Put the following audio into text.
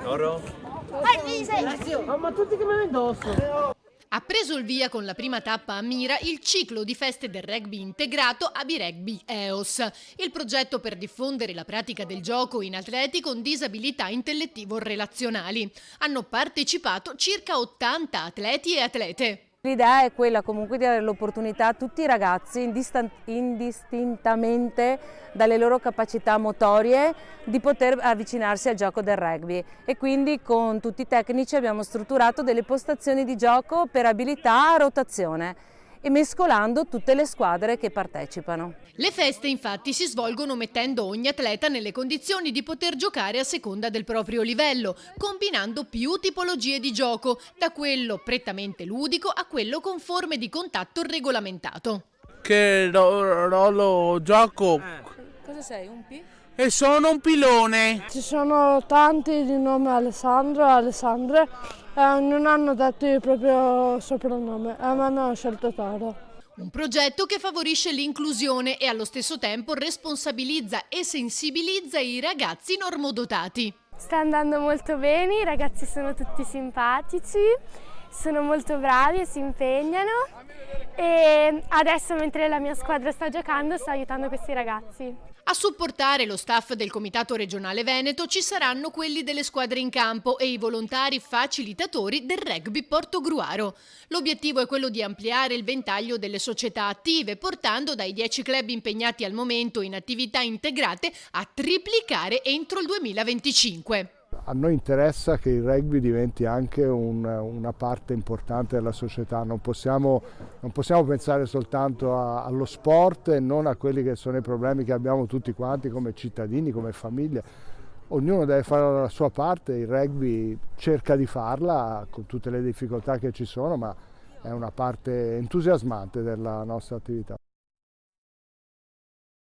Loro? Ma tutti che me ne indosso. Ha preso il via con la prima tappa a Mira il ciclo di feste del rugby integrato Abirugby EOS, il progetto per diffondere la pratica del gioco in atleti con disabilità intellettivo-relazionali. Hanno partecipato circa 80 atleti e atlete. L'idea è quella comunque di dare l'opportunità a tutti i ragazzi, indistintamente dalle loro capacità motorie, di poter avvicinarsi al gioco del rugby, e quindi con tutti i tecnici abbiamo strutturato delle postazioni di gioco per abilità a rotazione e mescolando tutte le squadre che partecipano. Le feste infatti si svolgono mettendo ogni atleta nelle condizioni di poter giocare a seconda del proprio livello, combinando più tipologie di gioco, da quello prettamente ludico a quello con forme di contatto regolamentato. Che ruolo gioco? Cosa sei, un P? E sono un pilone. Ci sono tanti di nome Alessandro e Alessandre e non hanno detto il proprio soprannome e a me mi hanno scelto Taro. Un progetto che favorisce l'inclusione e allo stesso tempo responsabilizza e sensibilizza i ragazzi normodotati. Sta andando molto bene, i ragazzi sono tutti simpatici, sono molto bravi e si impegnano, e adesso mentre la mia squadra sta giocando sto aiutando questi ragazzi. A supportare lo staff del Comitato Regionale Veneto ci saranno quelli delle squadre in campo e i volontari facilitatori del rugby Portogruaro. L'obiettivo è quello di ampliare il ventaglio delle società attive, portando dai 10 club impegnati al momento in attività integrate a triplicare entro il 2025. A noi interessa che il rugby diventi anche una parte importante della società, non possiamo pensare soltanto allo sport e non a quelli che sono i problemi che abbiamo tutti quanti come cittadini, come famiglie. Ognuno deve fare la sua parte, il rugby cerca di farla con tutte le difficoltà che ci sono, ma è una parte entusiasmante della nostra attività.